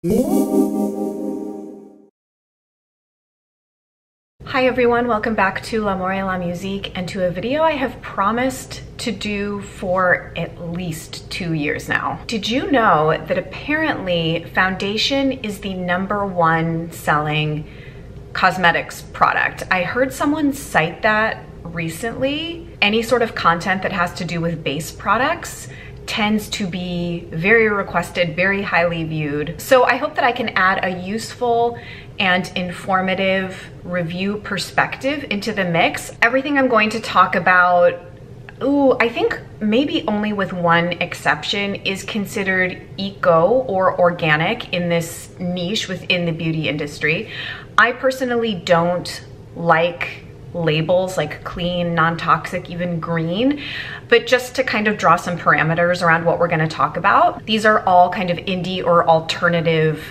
Hi everyone, welcome back to L'amour et la musique and to a video I have promised to do for at least 2 years now. Did you know that apparently foundation is the #1 selling cosmetics product? I heard someone cite that recently. Any sort of content that has to do with base products tends to be very requested, very highly viewed. So I hope that I can add a useful and informative review perspective into the mix. Everything I'm going to talk about, I think maybe only with one exception, is considered eco or organic in this niche within the beauty industry. I personally don't like labels like clean, non-toxic, even green, but just to kind of draw some parameters around what we're going to talk about, these are all kind of indie or alternative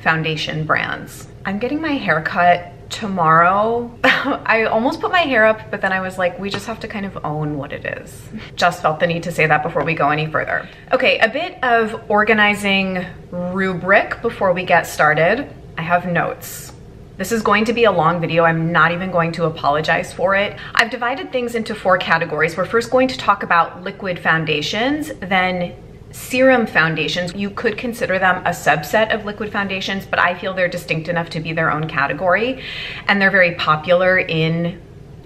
foundation brands. I'm getting my hair cut tomorrow. I almost put my hair up, but then I was like, we just have to kind of own what it is. Just felt the need to say that before we go any further. Okay, a bit of organizing rubric before we get started. I have notes. This is going to be a long video. I'm not even going to apologize for it. I've divided things into 4 categories. We're first going to talk about liquid foundations, then serum foundations. You could consider them a subset of liquid foundations, but I feel they're distinct enough to be their own category, and they're very popular in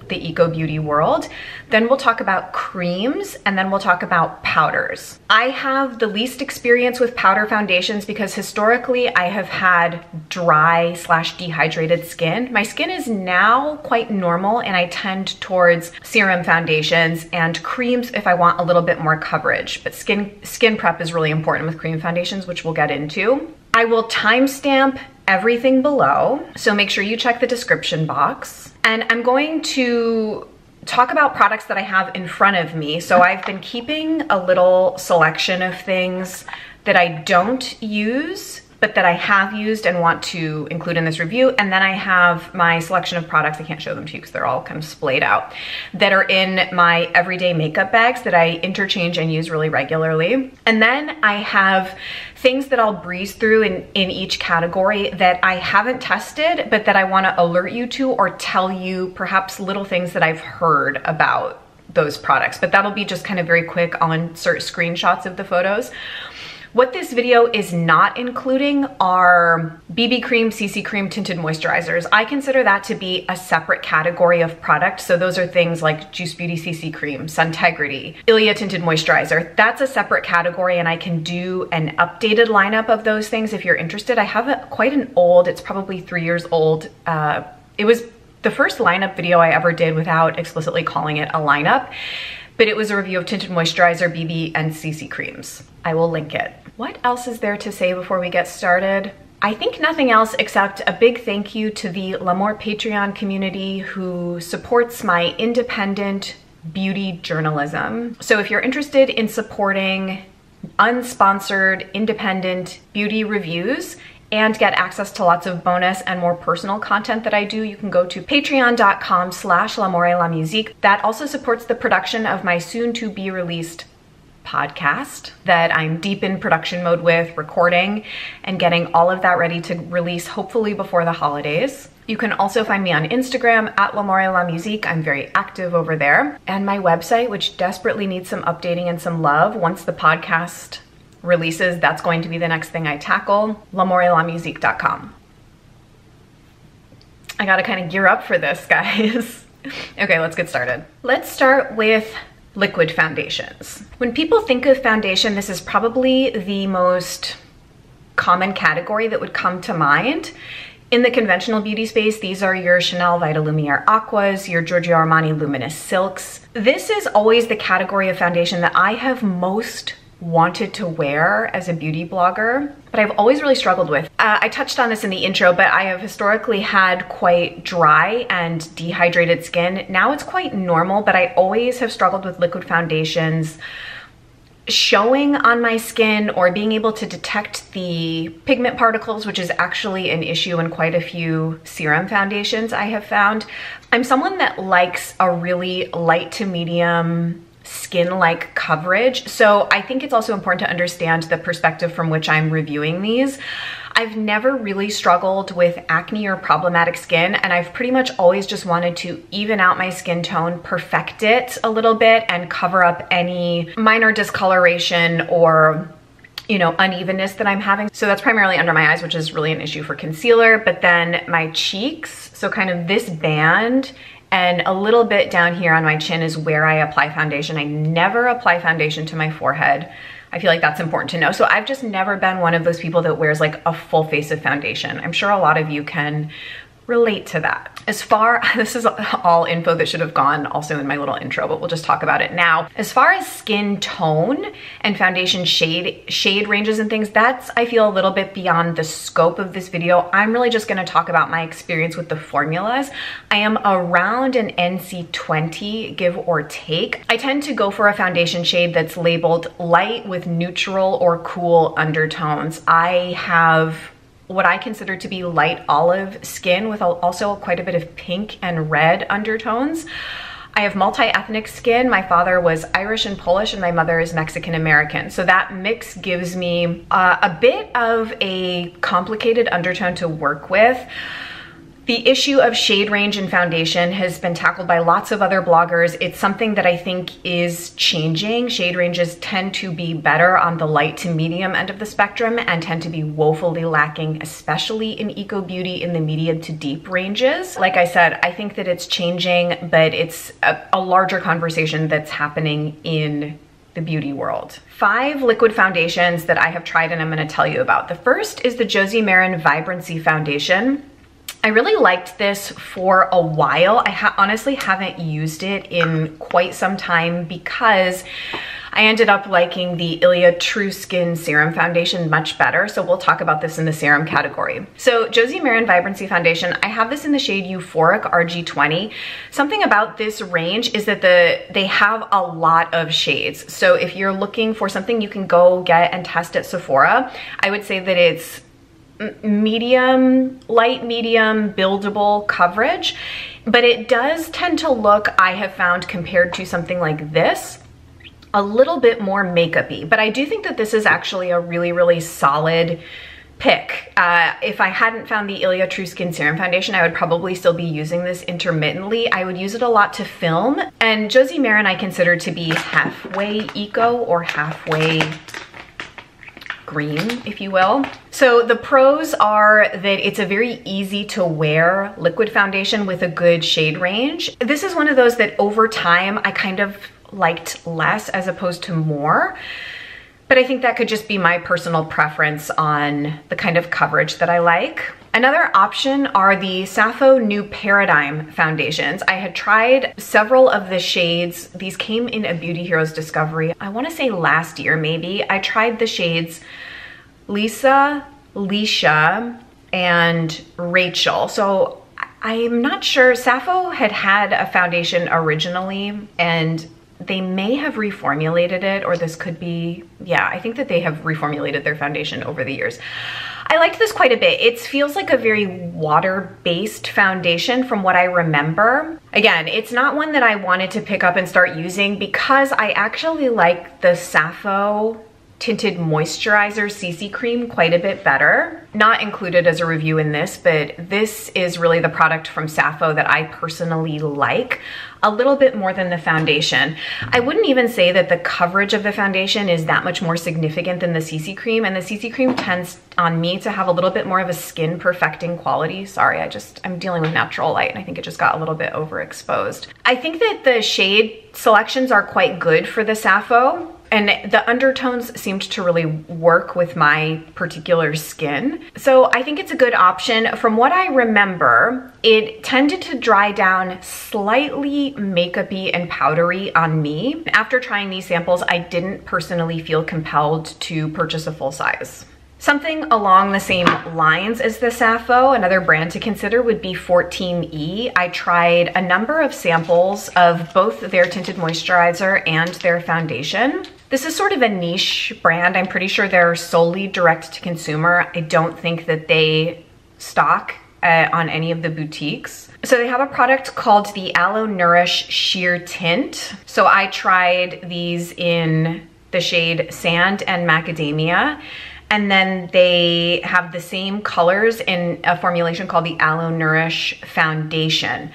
the eco beauty world. Then we'll talk about creams, and then we'll talk about powders. I have the least experience with powder foundations because historically I have had dry/dehydrated skin. My skin is now quite normal and I tend towards serum foundations and creams if I want a little bit more coverage, but skin prep is really important with cream foundations, which we'll get into. I will timestamp everything below, so make sure you check the description box. And I'm going to talk about products that I have in front of me. So I've been keeping a little selection of things that I don't use, but that I have used and want to include in this review. And then I have my selection of products, I can't show them to you because they're all kind of splayed out, that are in my everyday makeup bags that I interchange and use really regularly. And then I have things that I'll breeze through in each category that I haven't tested, but that I wanna alert you to or tell you perhaps little things that I've heard about those products. But that'll be just kind of very quick. I'll insert screenshots of the photos. What this video is not including are BB cream, CC cream, tinted moisturizers. I consider that to be a separate category of product. So those are things like Juice Beauty CC cream, Suntegrity, Ilia tinted moisturizer. That's a separate category, and I can do an updated lineup of those things if you're interested. I have quite an old, it's probably 3 years old. It was the first lineup video I ever did without explicitly calling it a lineup, but it was a review of tinted moisturizer, BB, and CC creams. I will link it. What else is there to say before we get started? I think nothing else except a big thank you to the L'Amour Patreon community who supports my independent beauty journalism. So if you're interested in supporting unsponsored, independent beauty reviews and get access to lots of bonus and more personal content that I do, you can go to patreon.com/l'amour et la musique. That also supports the production of my soon to be released podcast that I'm deep in production mode with, recording and getting all of that ready to release hopefully before the holidays. You can also find me on Instagram at L'amour et la musique. I'm very active over there. And my website, which desperately needs some updating and some love. Once the podcast releases, that's going to be the next thing I tackle, l'amouretlamusique.com. I gotta kind of gear up for this, guys. Okay, let's get started. Let's start with liquid foundations. When people think of foundation, this is probably the most common category that would come to mind. In the conventional beauty space, these are your Chanel Vita Lumiere Aquas, your Giorgio Armani Luminous Silks. This is always the category of foundation that I have most wanted to wear as a beauty blogger, but I've always really struggled with. I touched on this in the intro, but I have historically had quite dry and dehydrated skin. Now it's quite normal, but I always have struggled with liquid foundations showing on my skin or being able to detect the pigment particles, which is actually an issue in quite a few serum foundations I have found. I'm someone that likes a really light to medium skin-like coverage. So I think it's also important to understand the perspective from which I'm reviewing these. I've never really struggled with acne or problematic skin, and I've pretty much always just wanted to even out my skin tone, perfect it a little bit, and cover up any minor discoloration or unevenness that I'm having. So that's primarily under my eyes, which is really an issue for concealer, but then my cheeks, so kind of this band and a little bit down here on my chin is where I apply foundation. I never apply foundation to my forehead. I feel like that's important to know. So I've just never been one of those people that wears like a full face of foundation. I'm sure a lot of you can relate to that. This is all info that should have gone also in my little intro, but we'll just talk about it now. As far as skin tone and foundation shade ranges and things, that's, I feel, a little bit beyond the scope of this video. I'm really just gonna talk about my experience with the formulas. I am around an NC20, give or take. I tend to go for a foundation shade that's labeled light with neutral or cool undertones. I have what I consider to be light olive skin with also quite a bit of pink and red undertones. I have multi-ethnic skin. My father was Irish and Polish and my mother is Mexican American. So that mix gives me a bit of a complicated undertone to work with. The issue of shade range and foundation has been tackled by lots of other bloggers. It's something that I think is changing. Shade ranges tend to be better on the light to medium end of the spectrum and tend to be woefully lacking, especially in eco beauty in the medium to deep ranges. Like I said, I think that it's changing, but it's a larger conversation that's happening in the beauty world. 5 liquid foundations that I have tried and I'm gonna tell you about. The first is the Josie Maran Vibrancy Foundation. I really liked this for a while. I honestly haven't used it in quite some time because I ended up liking the Ilia True Skin Serum Foundation much better. So we'll talk about this in the serum category. So Josie Maran Vibrancy Foundation, I have this in the shade Euphoric RG20. Something about this range is that they have a lot of shades. So if you're looking for something you can go get and test at Sephora, I would say that it's medium, light medium, buildable coverage, but it does tend to look, I have found, compared to something like this, a little bit more makeup-y. But I do think that this is actually a really, really solid pick. If I hadn't found the Ilia True Skin Serum Foundation, I would probably still be using this intermittently. I would use it a lot to film, and Josie Maran I consider to be halfway eco or halfway green, if you will. So the pros are that it's a very easy to wear liquid foundation with a good shade range. This is one of those that over time I kind of liked less as opposed to more, but I think that could just be my personal preference on the kind of coverage that I like. Another option are the Sappho New Paradigm foundations. I had tried several of the shades. These came in a Beauty Heroes Discovery, I want to say last year maybe. I tried the shades Lisa, Leisha, and Rachel. So I'm not sure. Sappho had a foundation originally and they may have reformulated it, or this could be, yeah, I think that they have reformulated their foundation over the years. I liked this quite a bit. It feels like a very water-based foundation from what I remember. Again, it's not one that I wanted to pick up and start using because I actually like the Sappho Tinted Moisturizer CC Cream quite a bit better. Not included as a review in this, but this is really the product from Sappho that I personally like a little bit more than the foundation. I wouldn't even say that the coverage of the foundation is that much more significant than the CC Cream, and the CC Cream tends on me to have a little bit more of a skin perfecting quality. Sorry, I'm dealing with natural light and I think it just got a little bit overexposed. I think that the shade selections are quite good for the Sappho, and the undertones seemed to really work with my particular skin. So I think it's a good option. From what I remember, it tended to dry down slightly makeup-y and powdery on me. After trying these samples, I didn't personally feel compelled to purchase a full size. Something along the same lines as the Sappho, another brand to consider would be 14E. I tried a number of samples of both their tinted moisturizer and their foundation. This is sort of a niche brand. I'm pretty sure they're solely direct to consumer. I don't think that they stock on any of the boutiques. So they have a product called the Aloe Nourish Sheer Tint. So I tried these in the shade Sand and Macadamia. And then they have the same colors in a formulation called the Aloe Nourish Foundation.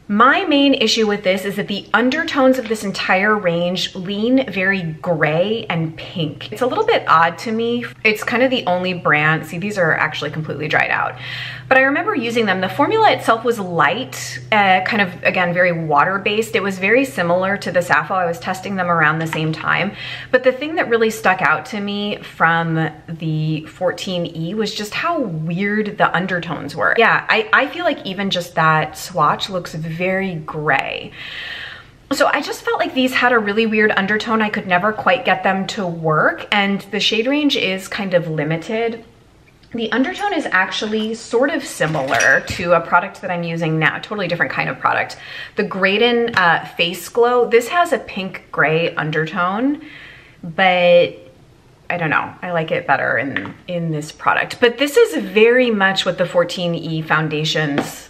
My main issue with this is that the undertones of this entire range lean very gray and pink. It's a little bit odd to me. It's kind of the only brand. See, these are actually completely dried out. But I remember using them. The formula itself was light, kind of, again, very water-based. It was very similar to the Sappho. I was testing them around the same time. But the thing that really stuck out to me from the 14E was just how weird the undertones were. Yeah, I feel like even just that swatch looks very gray. So I just felt like these had a really weird undertone. I could never quite get them to work, and the shade range is kind of limited. The undertone is actually sort of similar to a product that I'm using now, a totally different kind of product. The Graydon Face Glow, this has a pink gray undertone, but I don't know, I like it better in this product. But this is very much what the 14E foundations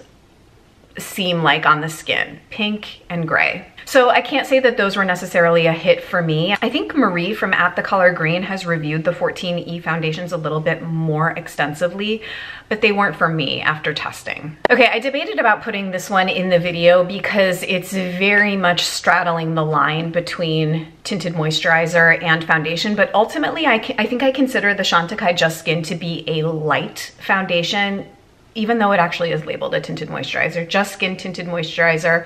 seem like on the skin, pink and gray. So I can't say that those were necessarily a hit for me. I think Marie from At The Color Green has reviewed the 14E foundations a little bit more extensively, but they weren't for me after testing. Okay, I debated about putting this one in the video because it's very much straddling the line between tinted moisturizer and foundation, but ultimately I think I consider the Chantecaille Just Skin to be a light foundation, even though it actually is labeled a tinted moisturizer. Just Skin Tinted Moisturizer,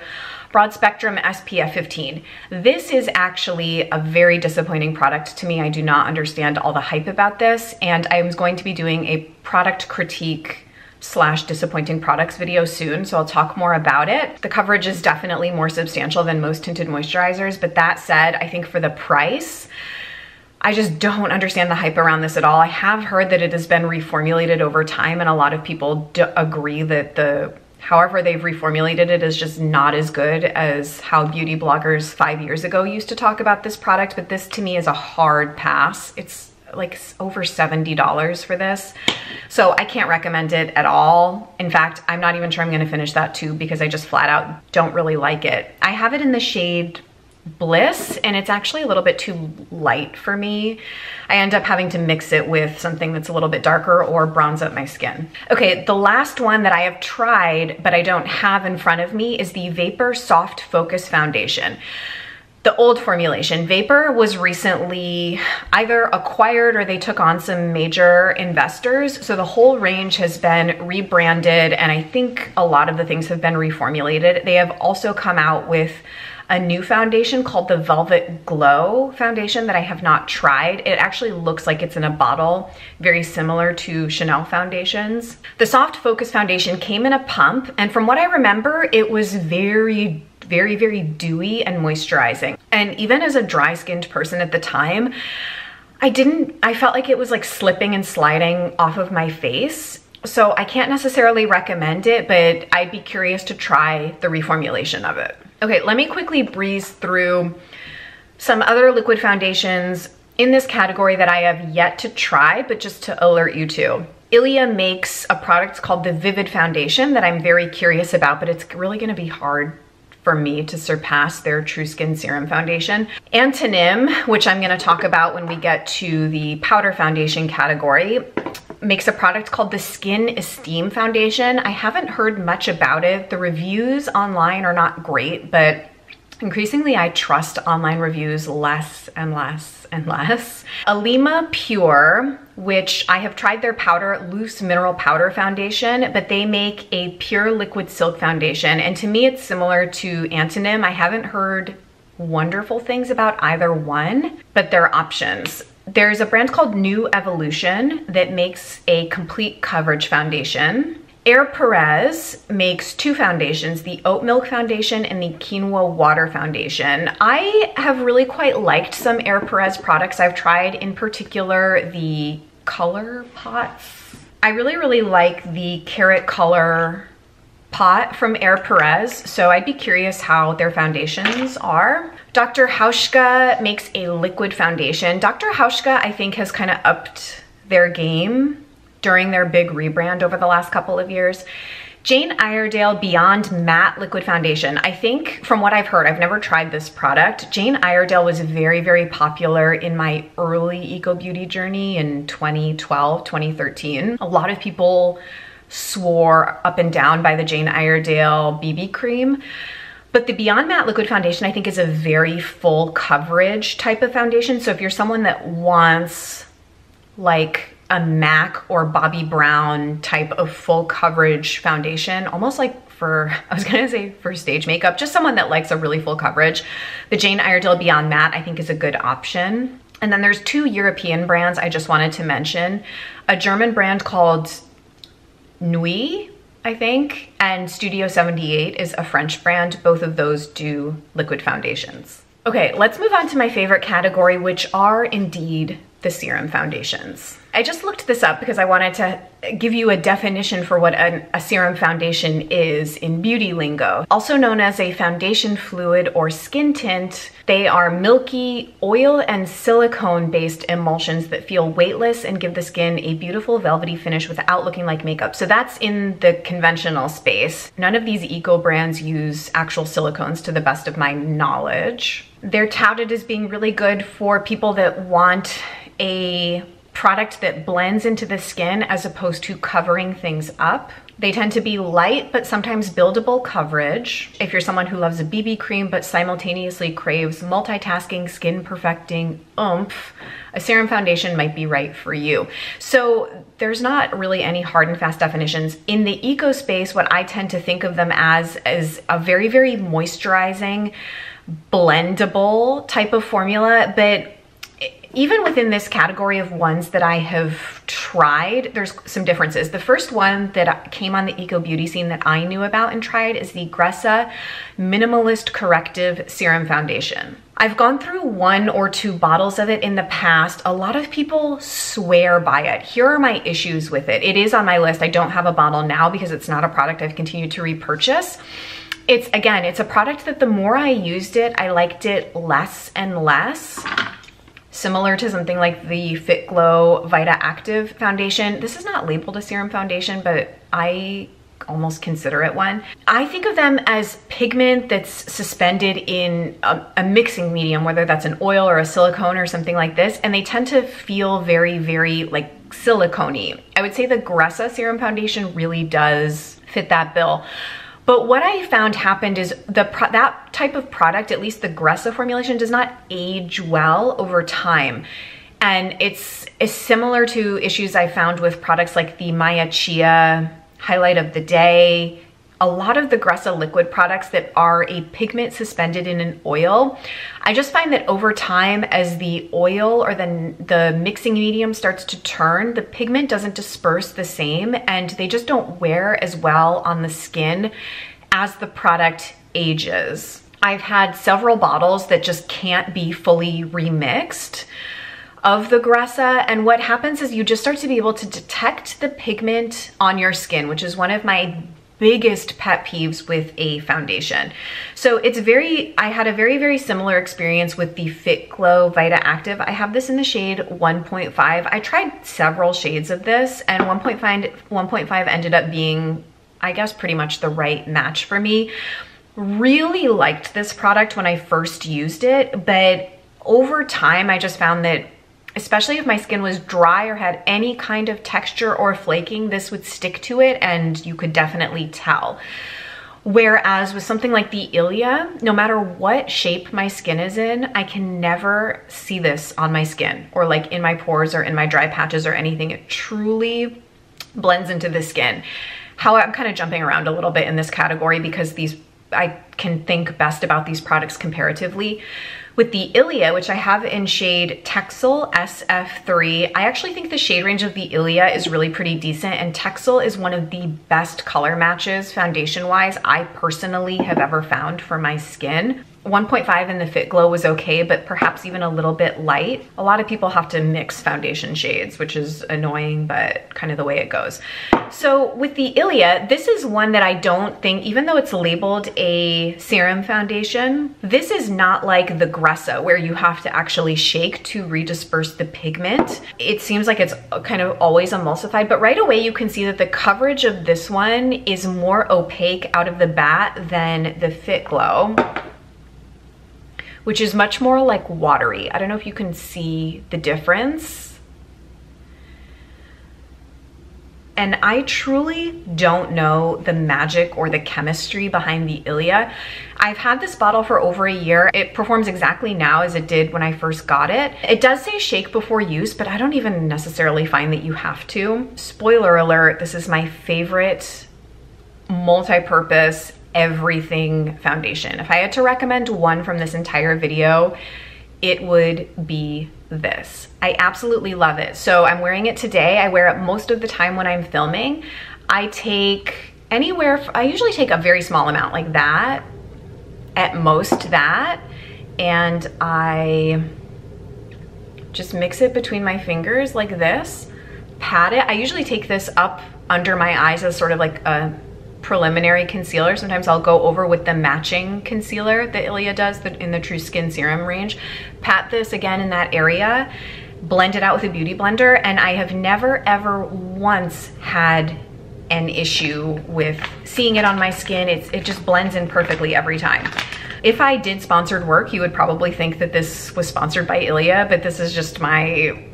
broad spectrum SPF 15. This is actually a very disappointing product to me. I do not understand all the hype about this, and I'm going to be doing a product critique / disappointing products video soon, so I'll talk more about it. The coverage is definitely more substantial than most tinted moisturizers, but that said, I think for the price, I just don't understand the hype around this at all. I have heard that it has been reformulated over time, and a lot of people agree that however they've reformulated it is just not as good as how beauty bloggers 5 years ago used to talk about this product. But this to me is a hard pass. It's like over $70 for this. So I can't recommend it at all. In fact, I'm not even sure I'm gonna finish that tube because I just flat out don't really like it. I have it in the shade Bliss, and it's actually a little bit too light for me. I end up having to mix it with something that's a little bit darker or bronze up my skin. Okay, the last one that I have tried but I don't have in front of me is the Vapor Soft Focus Foundation. The old formulation. Vapor was recently either acquired or they took on some major investors. So the whole range has been rebranded, and I think a lot of the things have been reformulated. They have also come out with a new foundation called the Velvet Glow foundation that I have not tried. It actually looks like it's in a bottle, very similar to Chanel foundations. The Soft Focus Foundation came in a pump, and from what I remember, it was very dewy and moisturizing. And even as a dry skinned person at the time, I felt like it was like slipping and sliding off of my face. So I can't necessarily recommend it, but I'd be curious to try the reformulation of it. Okay, let me quickly breeze through some other liquid foundations in this category that I have yet to try, but just to alert you to. Ilia makes a product called the Vivid Foundation that I'm very curious about, but it's really gonna be hard for me to surpass their True Skin Serum foundation. Antonym, which I'm gonna talk about when we get to the powder foundation category, makes a product called the Skin Esteem Foundation. I haven't heard much about it. The reviews online are not great, but increasingly I trust online reviews less and less and less. Alima Pure, which I have tried their powder, loose mineral powder foundation, but they make a pure liquid silk foundation. And to me, it's similar to Antonym. I haven't heard wonderful things about either one, but they're options. There's a brand called New Evolution that makes a complete coverage foundation. Air Perez makes two foundations, the Oat Milk Foundation and the Quinoa Water Foundation. I have really quite liked some Air Perez products I've tried, in particular the Color Pots. I really like the Carrot Color Pot from Air Perez, so I'd be curious how their foundations are. Dr. Hauschka makes a liquid foundation. Dr. Hauschka, I think, has kind of upped their game during their big rebrand over the last couple of years. Jane Iredale Beyond Matte Liquid Foundation. I think from what I've heard, I've never tried this product. Jane Iredale was very, very popular in my early eco beauty journey in 2012, 2013. A lot of people swore up and down by the Jane Iredale BB cream. But the Beyond Matte Liquid Foundation, I think, is a very full coverage type of foundation. So if you're someone that wants like a MAC or Bobbi Brown type of full coverage foundation, almost like for, I was gonna say for stage makeup, just someone that likes a really full coverage, the Jane Iredale Beyond Matte I think is a good option. And then there's two European brands I just wanted to mention. A German brand called Nuit, I think, and Studio 78 is a French brand. Both of those do liquid foundations. Okay, let's move on to my favorite category, which are indeed the serum foundations. I just looked this up because I wanted to give you a definition for what a serum foundation is in beauty lingo. Also known as a foundation fluid or skin tint, they are milky oil and silicone based emulsions that feel weightless and give the skin a beautiful velvety finish without looking like makeup. So that's in the conventional space. None of these eco brands use actual silicones to the best of my knowledge. They're touted as being really good for people that want a product that blends into the skin as opposed to covering things up. They tend to be light but sometimes buildable coverage. If you're someone who loves a BB cream but simultaneously craves multitasking, skin perfecting oomph, a serum foundation might be right for you. So there's not really any hard and fast definitions. In the eco space, what I tend to think of them as is a very, very moisturizing, blendable type of formula, but even within this category of ones that I have tried, there's some differences. The first one that came on the eco beauty scene that I knew about and tried is the Gressa Minimalist Corrective Serum Foundation. I've gone through 1 or 2 bottles of it in the past. A lot of people swear by it. Here are my issues with it. It is on my list. I don't have a bottle now because it's not a product I've continued to repurchase. It's a product that the more I used it, I liked it less and less. Similar to something like the Fit Glow Vita Active foundation. This is not labeled a serum foundation, but I almost consider it one. I think of them as pigment that's suspended in a mixing medium, whether that's an oil or a silicone or something like this, and they tend to feel very, very like silicone-y. I would say the Gressa Serum Foundation really does fit that bill. But what I found happened is that type of product, at least the Gressa formulation, does not age well over time. And it's similar to issues I found with products like the Maya Chia Highlight of the Day. A lot of the Gressa liquid products that are a pigment suspended in an oil, I just find that over time, as the oil or the mixing medium starts to turn, the pigment doesn't disperse the same and they just don't wear as well on the skin as the product ages. I've had several bottles that just can't be fully remixed of the Gressa, and what happens is you just start to be able to detect the pigment on your skin, which is one of my biggest pet peeves with a foundation. So I had a very, very similar experience with the Fit Glow Vita Active. I have this in the shade 1.5. I tried several shades of this, and 1.5 ended up being, I guess, pretty much the right match for me. Really liked this product when I first used it, but over time I just found that especially if my skin was dry or had any kind of texture or flaking, this would stick to it and you could definitely tell. Whereas with something like the Ilia, no matter what shape my skin is in, I can never see this on my skin or like in my pores or in my dry patches or anything. It truly blends into the skin. How I'm kind of jumping around a little bit in this category because I can think best about these products comparatively. With the Ilia, which I have in shade Texel SF3, I actually think the shade range of the Ilia is really pretty decent, and Texel is one of the best color matches foundation-wise I personally have ever found for my skin. 1.5 and the Fit Glow was okay, but perhaps even a little bit light. A lot of people have to mix foundation shades, which is annoying, but kind of the way it goes. So with the Ilia, this is one that I don't think, even though it's labeled a serum foundation, this is not like the Gressa where you have to actually shake to redisperse the pigment. It seems like it's kind of always emulsified, but right away you can see that the coverage of this one is more opaque out of the bat than the Fit Glow, which is much more like watery. I don't know if you can see the difference. And I truly don't know the magic or the chemistry behind the Ilia. I've had this bottle for over a year. It performs exactly now as it did when I first got it. It does say shake before use, but I don't even necessarily find that you have to. Spoiler alert, this is my favorite multi-purpose everything foundation. If I had to recommend one from this entire video, it would be this. I absolutely love it. So I'm wearing it today. I wear it most of the time when I'm filming. I usually take a very small amount, like that, at most that, and I just mix it between my fingers like this, pat it. I usually take this up under my eyes as sort of like a preliminary concealer. Sometimes I'll go over with the matching concealer that Ilia does in the True Skin Serum range. Pat this again in that area, blend it out with a beauty blender, and I have never ever once had an issue with seeing it on my skin. It just blends in perfectly every time. If I did sponsored work, you would probably think that this was sponsored by Ilia, but this is just my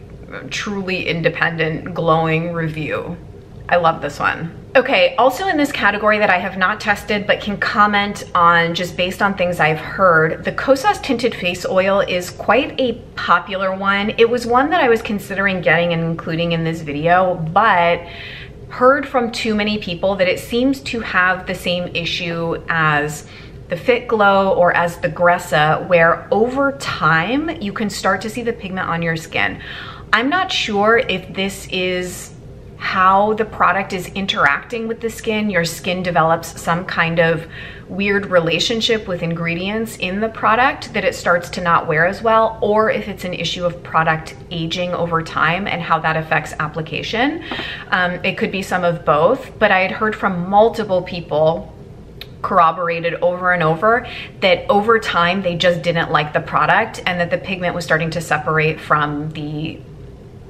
truly independent, glowing review. I love this one. Okay, also in this category that I have not tested but can comment on just based on things I've heard, the Kosas Tinted Face Oil is quite a popular one. It was one that I was considering getting and including in this video, but heard from too many people that it seems to have the same issue as the Fit Glow or as the Gressa, where over time you can start to see the pigment on your skin. I'm not sure if this is how the product is interacting with the skin. Your skin develops some kind of weird relationship with ingredients in the product that it starts to not wear as well, or if it's an issue of product aging over time and how that affects application. It could be some of both, but I had heard from multiple people, corroborated over and over, that over time they just didn't like the product and that the pigment was starting to separate from the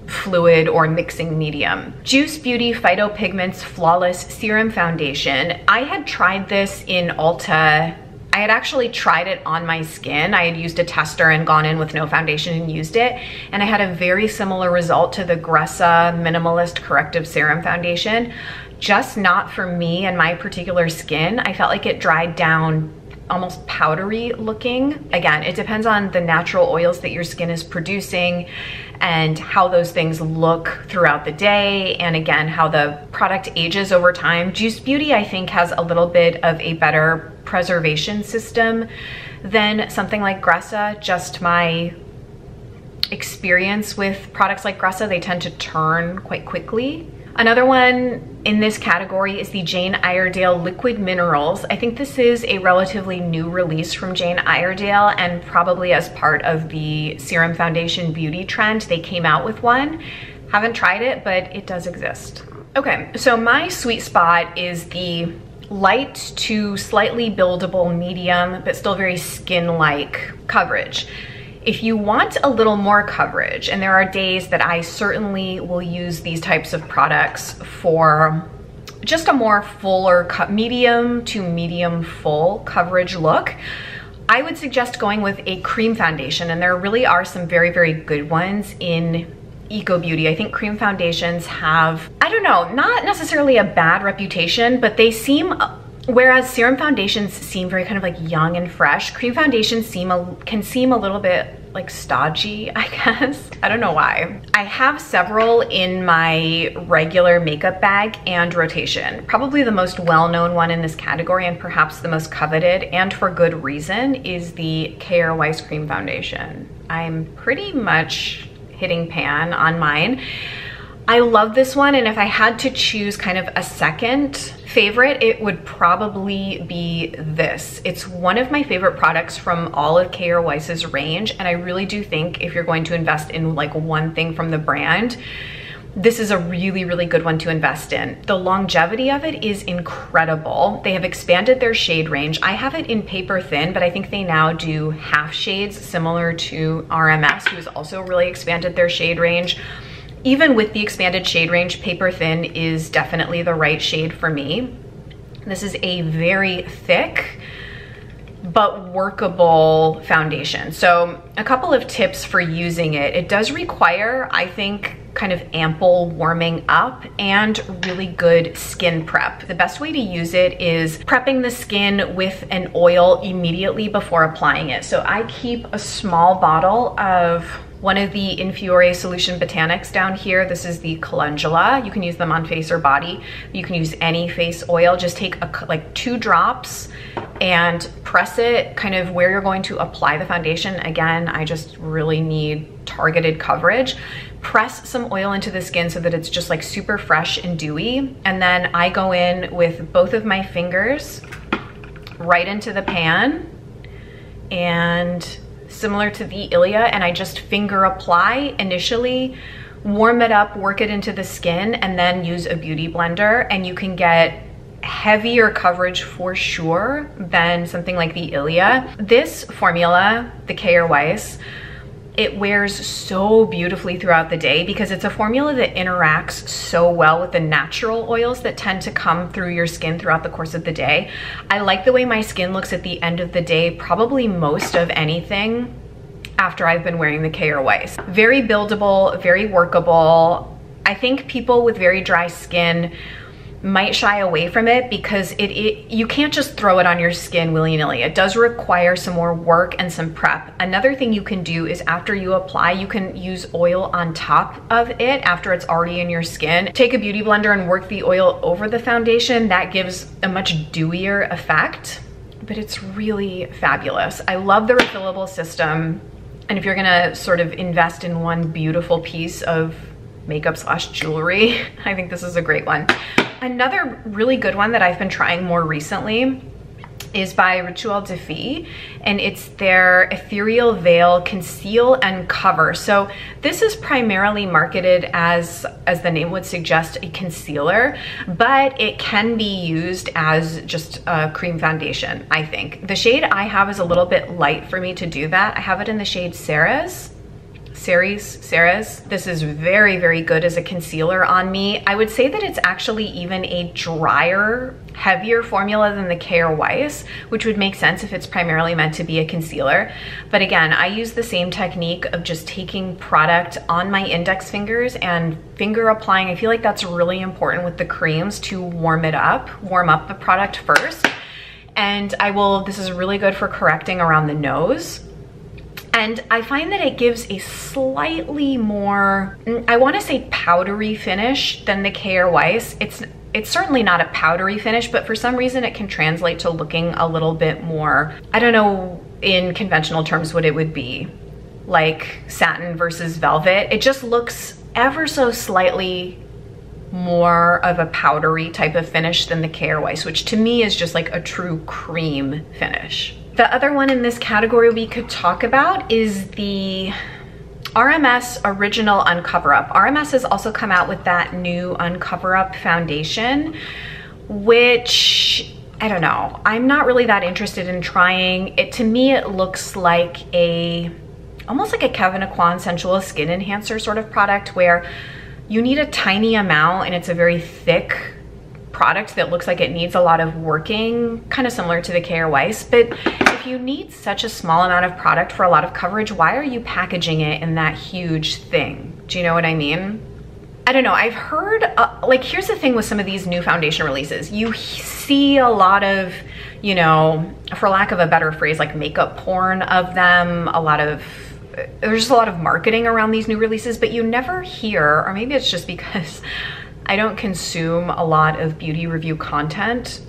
fluid or mixing medium. Juice Beauty Phytopigments Flawless Serum Foundation. I had tried this in Ulta. I had actually tried it on my skin. I had used a tester and gone in with no foundation and used it, and I had a very similar result to the Gressa Minimalist Corrective Serum Foundation, just not for me and my particular skin. I felt like it dried down, almost powdery looking. Again, it depends on the natural oils that your skin is producing and how those things look throughout the day, and again, how the product ages over time. Juice Beauty, I think, has a little bit of a better preservation system than something like Gressa. Just my experience with products like Gressa, they tend to turn quite quickly. Another one in this category is the Jane Iredale Liquid Minerals. I think this is a relatively new release from Jane Iredale, and probably as part of the Serum Foundation beauty trend, they came out with one. Haven't tried it, but it does exist. Okay, so my sweet spot is the light to slightly buildable medium, but still very skin-like coverage. If you want a little more coverage, and there are days that I certainly will use these types of products for just a more fuller, medium to medium full coverage look, I would suggest going with a cream foundation, and there really are some very, very good ones in Eco Beauty. I think cream foundations have, I don't know, not necessarily a bad reputation, but they seem, whereas serum foundations seem very kind of like young and fresh, cream foundations can seem a little bit like stodgy, I guess. I don't know why. I have several in my regular makeup bag and rotation. Probably the most well-known one in this category, and perhaps the most coveted, and for good reason, is the K.R. Weiss Cream Foundation. I'm pretty much hitting pan on mine. I love this one, and if I had to choose kind of a second favorite, it would probably be this. It's one of my favorite products from all of K.R. Weiss's range, and I really do think if you're going to invest in like one thing from the brand, this is a really, really good one to invest in. The longevity of it is incredible. They have expanded their shade range. I have it in paper thin, but I think they now do half shades, similar to RMS, who's also really expanded their shade range. Even with the expanded shade range, paper thin is definitely the right shade for me. This is a very thick but workable foundation. So a couple of tips for using it. It does require, I think, kind of ample warming up and really good skin prep. The best way to use it is prepping the skin with an oil immediately before applying it. So I keep a small bottle of one of the Infiore Solution Botanics down here. This is the Calendula. You can use them on face or body. You can use any face oil. Just take like 2 drops and press it kind of where you're going to apply the foundation. Again, I just really need targeted coverage. Press some oil into the skin so that it's just like super fresh and dewy. And then I go in with both of my fingers right into the pan, and similar to the Ilia, and I just finger apply initially, warm it up, work it into the skin, and then use a beauty blender, and you can get heavier coverage for sure than something like the Ilia. This formula, the K.R. Weiss, it wears so beautifully throughout the day because it's a formula that interacts so well with the natural oils that tend to come through your skin throughout the course of the day. I like the way my skin looks at the end of the day, probably most of anything after I've been wearing the K.R. Weiss. Very buildable, very workable. I think people with very dry skin might shy away from it because you can't just throw it on your skin willy-nilly. It does require some more work and some prep. Another thing you can do is after you apply, you can use oil on top of it after it's already in your skin. Take a beauty blender and work the oil over the foundation. That gives a much dewier effect, but it's really fabulous. I love the refillable system. And if you're gonna sort of invest in one beautiful piece of makeup / jewelry, I think this is a great one. Another really good one that I've been trying more recently is by Rituel de Fille, and it's their Ethereal Veil Conceal and Cover. So this is primarily marketed as the name would suggest, a concealer, but it can be used as just a cream foundation, I think. The shade I have is a little bit light for me to do that. I have it in the shade Serums. This is very, very good as a concealer on me. I would say that it's actually even a drier, heavier formula than the K.R. Weiss, which would make sense if it's primarily meant to be a concealer. But again, I use the same technique of just taking product on my index fingers and finger applying. I feel like that's really important with the creams to warm up the product first. And this is really good for correcting around the nose. And I find that it gives a slightly more, I want to say powdery finish than the K.R. Weiss. It's certainly not a powdery finish, but for some reason it can translate to looking a little bit more, I don't know in conventional terms what it would be, like satin versus velvet. It just looks ever so slightly more of a powdery type of finish than the K.R. Weiss, which to me is just like a true cream finish. The other one in this category we could talk about is the RMS Original Uncover Up. RMS has also come out with that new Uncover Up foundation, which, I don't know, I'm not really that interested in trying. It, to me, it looks like almost like a Kevyn Aucoin Sensual Skin Enhancer sort of product where you need a tiny amount and it's a very thick product that looks like it needs a lot of working, kind of similar to the K.R. Weiss. But if you need such a small amount of product for a lot of coverage, why are you packaging it in that huge thing? Do you know what I mean? I don't know, I've heard, like, here's the thing with some of these new foundation releases. You see a lot of, you know, for lack of a better phrase, like makeup porn of them, there's just a lot of marketing around these new releases, but you never hear, or maybe it's just because I don't consume a lot of beauty review content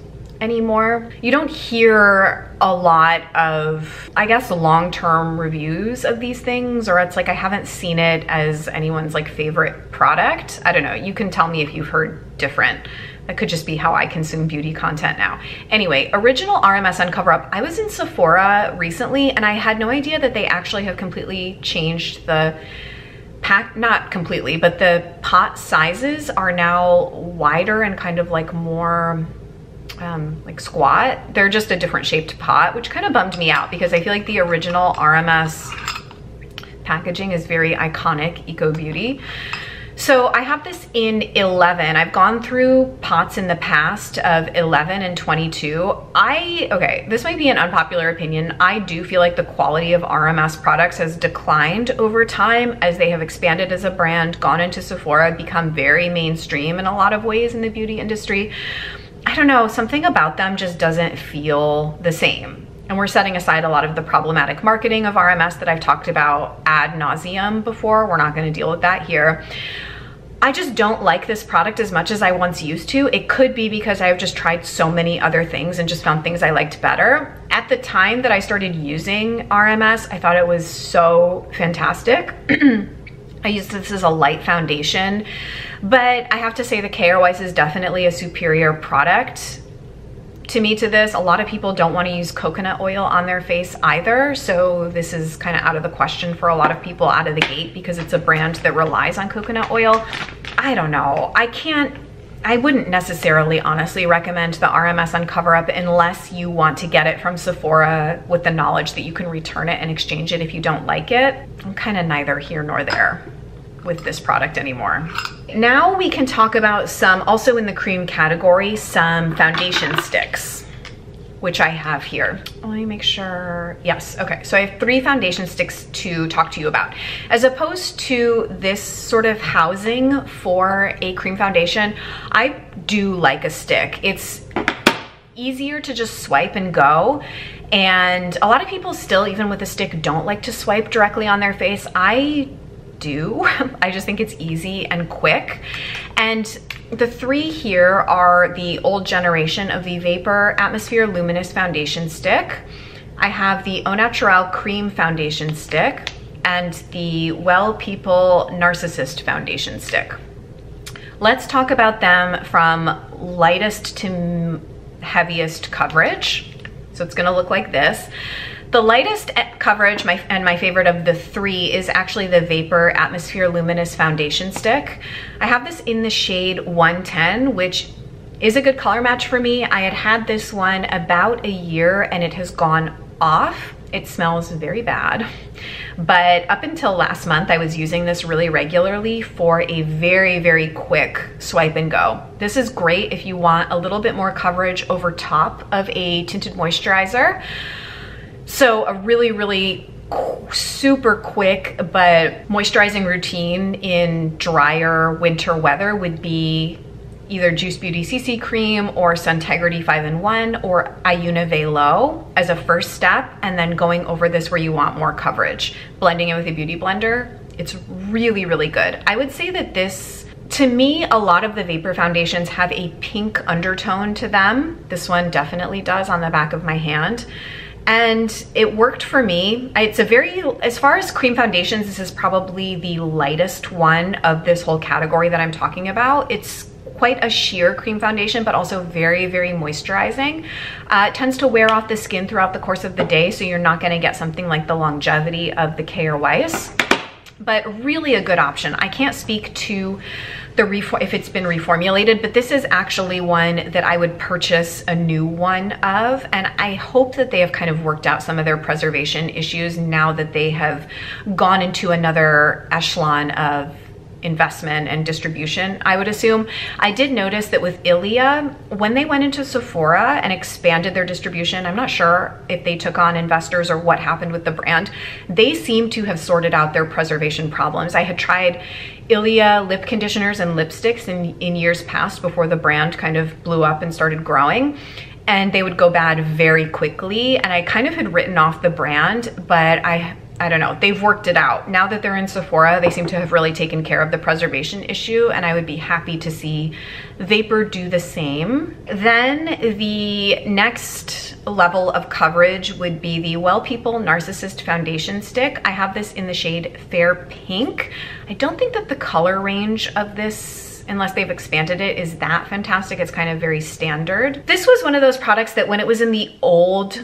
anymore. You don't hear a lot of, I guess, long-term reviews of these things, or it's like I haven't seen it as anyone's like favorite product. I don't know, you can tell me if you've heard different. That could just be how I consume beauty content now. Anyway, original RMS on Cover Up. I was in Sephora recently and I had no idea that they actually have completely changed the pack, not completely, but the pot sizes are now wider and kind of like more like squat. They're just a different shaped pot, which kind of bummed me out because I feel like the original RMS packaging is very iconic eco beauty. So I have this in 11. I've gone through pots in the past of 11 and 22. Okay, this might be an unpopular opinion. I do feel like the quality of RMS products has declined over time as they have expanded as a brand, gone into Sephora, become very mainstream in a lot of ways in the beauty industry. I don't know, something about them just doesn't feel the same. And we're setting aside a lot of the problematic marketing of RMS that I've talked about ad nauseum before. We're not going to deal with that here. I just don't like this product as much as I once used to. It could be because I've just tried so many other things and just found things I liked better. At the time that I started using RMS, I thought it was so fantastic. I used this as a light foundation, but I have to say the Care Wise is definitely a superior product to me to this. A lot of people don't want to use coconut oil on their face either, so this is kind of out of the question for a lot of people out of the gate because it's a brand that relies on coconut oil. I don't know. I wouldn't necessarily honestly recommend the RMS on Cover Up unless you want to get it from Sephora with the knowledge that you can return it and exchange it if you don't like it. I'm kind of neither here nor there with this product anymore. Now we can talk about some, also in the cream category, some foundation sticks, which I have here. Let me make sure. Yes, okay. So I have 3 foundation sticks to talk to you about. As opposed to this sort of housing for a cream foundation, I do like a stick. It's easier to just swipe and go. And a lot of people still, even with a stick, don't like to swipe directly on their face. I do. I just think it's easy and quick. And the 3 here are the old generation of the Vapor Atmosphere Luminous Foundation Stick. I have the Au Naturel Cream Foundation Stick and the Well People Narcissist Foundation Stick. Let's talk about them from lightest to heaviest coverage. So it's gonna look like this. The lightest coverage and my favorite of the 3 is actually the Vapor Atmosphere Luminous Foundation Stick. I have this in the shade 110, which is a good color match for me. I had this one about a year and it has gone off. It smells very bad. But up until last month, I was using this really regularly for a very, very quick swipe and go. This is great if you want a little bit more coverage over top of a tinted moisturizer. So a really, really super quick but moisturizing routine in drier winter weather would be either Juice Beauty CC Cream or Suntegrity 5-in-1 or Iuna Velo as a first step, and then going over this where you want more coverage. Blending it with a beauty blender, it's really, really good. I would say that this, to me, a lot of the Vapor foundations have a pink undertone to them. This one definitely does on the back of my hand. And it worked for me. It's a very, as far as cream foundations, this is probably the lightest one of this whole category that I'm talking about. It's quite a sheer cream foundation, but also very, very moisturizing. It tends to wear off the skin throughout the course of the day, so you're not gonna get something like the longevity of the Care Wise, but really a good option. I can't speak to if it's been reformulated, but this is actually one that I would purchase a new one of, and I hope that they have kind of worked out some of their preservation issues now that they have gone into another echelon of investment and distribution, I would assume. I did notice that with Ilia, when they went into Sephora and expanded their distribution, I'm not sure if they took on investors or what happened with the brand, they seem to have sorted out their preservation problems. I had tried Ilia lip conditioners and lipsticks in years past before the brand kind of blew up and started growing, and they would go bad very quickly, and I kind of had written off the brand, but I I don't know, they've worked it out. Now that they're in Sephora, they seem to have really taken care of the preservation issue, and I would be happy to see Vapor do the same. Then the next level of coverage would be the Well People Narcissist Foundation Stick. I have this in the shade Fair Pink. I don't think that the color range of this, unless they've expanded it, is that fantastic. It's kind of very standard. This was one of those products that when it was in the old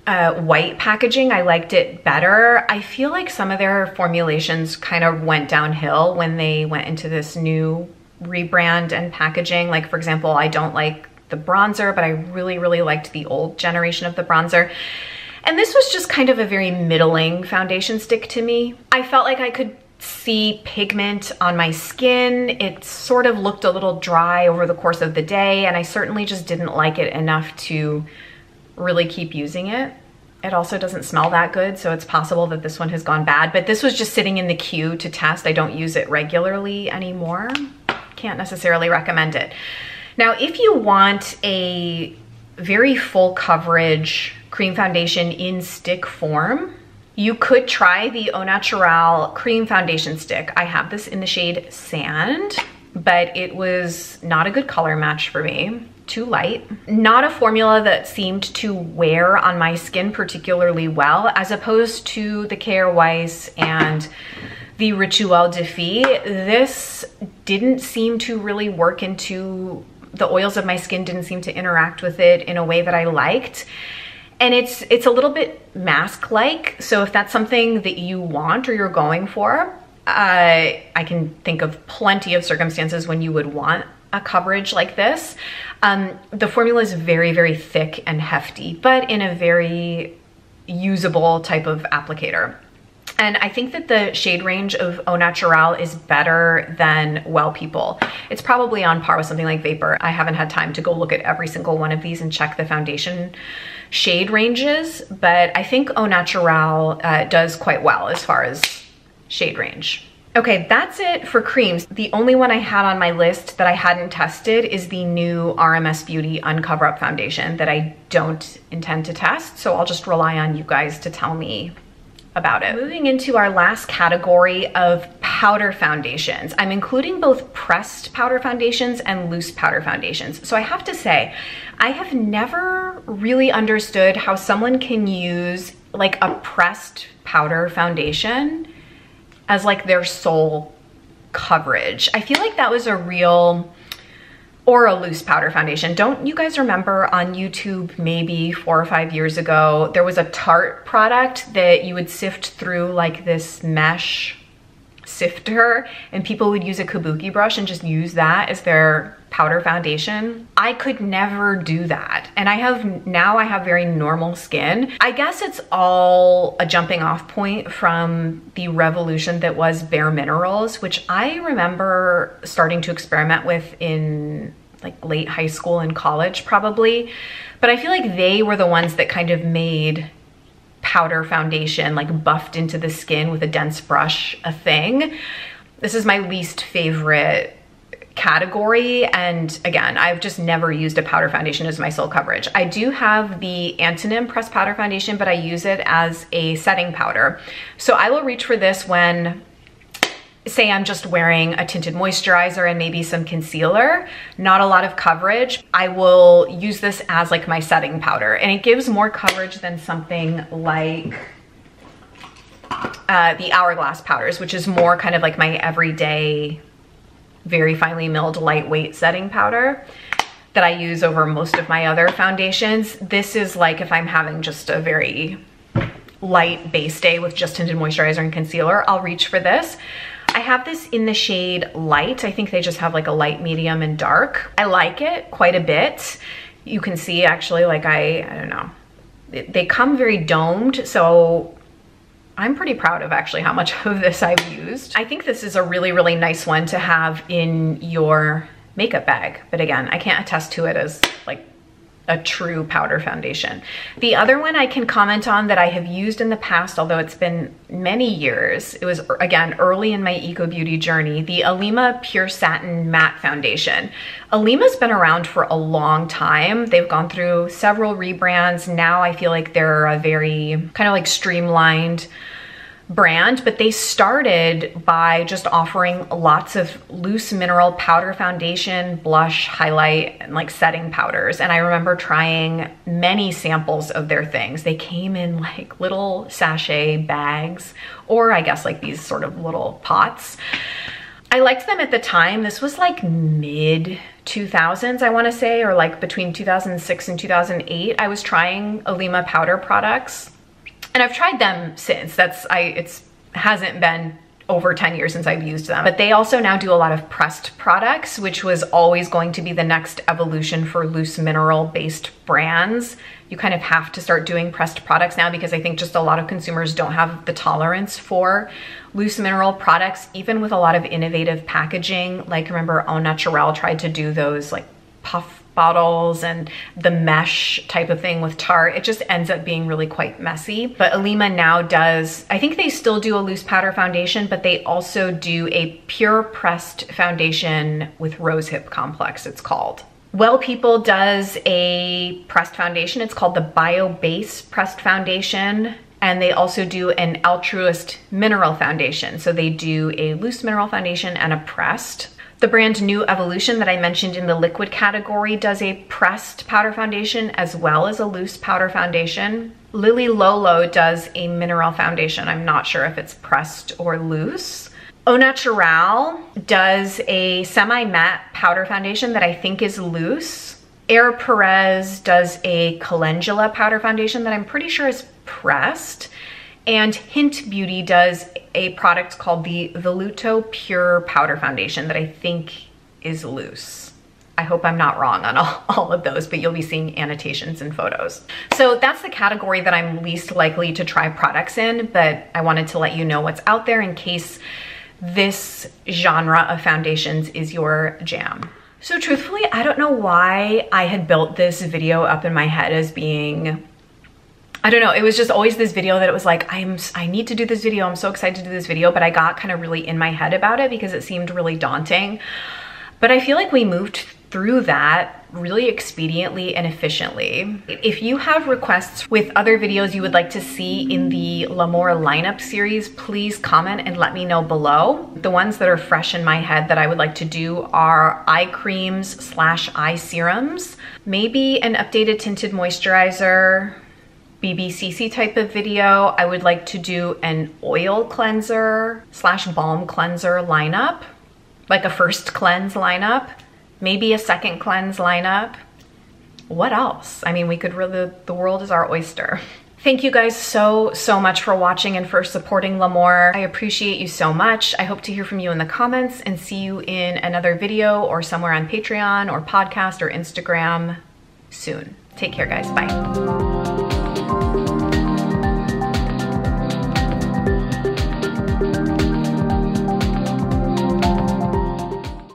white packaging, I liked it better. I feel like some of their formulations kind of went downhill when they went into this new rebrand and packaging. Like, for example, I don't like the bronzer, but I really, really liked the old generation of the bronzer. And this was just kind of a very middling foundation stick to me. I felt like I could see pigment on my skin. It sort of looked a little dry over the course of the day, and I certainly just didn't like it enough to really keep using it. It also doesn't smell that good, so it's possible that this one has gone bad, but this was just sitting in the queue to test. I don't use it regularly anymore. Can't necessarily recommend it. Now, if you want a very full coverage cream foundation in stick form, you could try the Au Natural cream foundation stick. I have this in the shade Sand, but it was not a good color match for me. Too light. Not a formula that seemed to wear on my skin particularly well, as opposed to the K.R. Weiss and the Rituel de Fille. This didn't seem to really work into the oils of my skin, didn't seem to interact with it in a way that I liked. And it's a little bit mask-like, so if that's something that you want or you're going for, I can think of plenty of circumstances when you would want a coverage like this. The formula is very, very thick and hefty, but in a very usable type of applicator. And I think that the shade range of Au Natural is better than Well People. It's probably on par with something like Vapor. I haven't had time to go look at every single one of these and check the foundation shade ranges, but I think Au Natural does quite well as far as shade range. Okay, that's it for creams. The only one I had on my list that I hadn't tested is the new RMS Beauty Uncover Up Foundation that I don't intend to test, so I'll just rely on you guys to tell me about it. Moving into our last category of powder foundations. I'm including both pressed powder foundations and loose powder foundations. So I have to say, I have never really understood how someone can use like a pressed powder foundation as like their sole coverage. I feel like that was a real, or a loose powder foundation. Don't you guys remember on YouTube maybe 4 or 5 years ago, there was a Tarte product that you would sift through like this mesh sifter, and people would use a kabuki brush and just use that as their powder foundation? I could never do that. And now I have very normal skin. I guess it's all a jumping off point from the revolution that was Bare Minerals, which I remember starting to experiment with in like late high school and college probably. But I feel like they were the ones that kind of made powder foundation, like buffed into the skin with a dense brush, a thing. This is my least favorite category, and again, I've just never used a powder foundation as my sole coverage. I do have the Antonym pressed powder foundation, but I use it as a setting powder. So I will reach for this when, say I'm just wearing a tinted moisturizer and maybe some concealer, not a lot of coverage. I will use this as like my setting powder, and it gives more coverage than something like the Hourglass powders, which is more kind of like my everyday, very finely milled, lightweight setting powder that I use over most of my other foundations. This is like if I'm having just a very light base day with just tinted moisturizer and concealer, I'll reach for this. I have this in the shade Light. I think they just have like a light, medium, and dark. I like it quite a bit. You can see actually, like I don't know, they come very domed, so I'm pretty proud of actually how much of this I've used. I think this is a really, really nice one to have in your makeup bag, but again, I can't attest to it as like a true powder foundation. The other one I can comment on that I have used in the past, although it's been many years, it was again early in my eco beauty journey, the Alima Pure Satin Matte Foundation. Alima's been around for a long time. They've gone through several rebrands. Now I feel like they're a very kind of like streamlined brand, but they started by just offering lots of loose mineral powder foundation, blush, highlight, and like setting powders. And I remember trying many samples of their things. They came in like little sachet bags, or I guess like these sort of little pots. I liked them at the time. This was like mid 2000s, I want to say, or like between 2006 and 2008. I was trying Olema powder products, and I've tried them since. It hasn't been over 10 years since I've used them. But they also now do a lot of pressed products, which was always going to be the next evolution for loose mineral based brands. You kind of have to start doing pressed products now, because I think just a lot of consumers don't have the tolerance for loose mineral products, even with a lot of innovative packaging. Like, remember Au Naturel tried to do those like puff bottles and the mesh type of thing with Tarte. It just ends up being really quite messy. But Olema now does, I think they still do a loose powder foundation, but they also do a pure pressed foundation with rosehip complex, it's called. Well People does a pressed foundation. It's called the Bio Base Pressed Foundation. And they also do an Altruist Mineral Foundation. So they do a loose mineral foundation and a pressed. The brand New Evolution that I mentioned in the liquid category does a pressed powder foundation as well as a loose powder foundation. Lily Lolo does a mineral foundation. I'm not sure if it's pressed or loose. Au Naturel does a semi-matte powder foundation that I think is loose. Air Perez does a calendula powder foundation that I'm pretty sure is pressed. And Hint Beauty does a product called the Veluto Pure Powder Foundation that I think is loose. I hope I'm not wrong on all of those, but you'll be seeing annotations and photos. So that's the category that I'm least likely to try products in, but I wanted to let you know what's out there in case this genre of foundations is your jam. So truthfully, I don't know why I had built this video up in my head as being, I don't know, it was just always this video that it was like, I need to do this video. I'm so excited to do this video, but I got kind of really in my head about it because it seemed really daunting. But I feel like we moved through that really expediently and efficiently. If you have requests with other videos you would like to see in the L'Amour lineup series, please comment and let me know below. The ones that are fresh in my head that I would like to do are eye creams / eye serums, maybe an updated tinted moisturizer, BBCC type of video. I would like to do an oil cleanser / balm cleanser lineup, like a first cleanse lineup, maybe a second cleanse lineup. What else? I mean, we could really, the world is our oyster. Thank you guys so much for watching and for supporting L'Amour. I appreciate you so much. I hope to hear from you in the comments and see you in another video or somewhere on Patreon or podcast or Instagram soon. Take care, guys. Bye.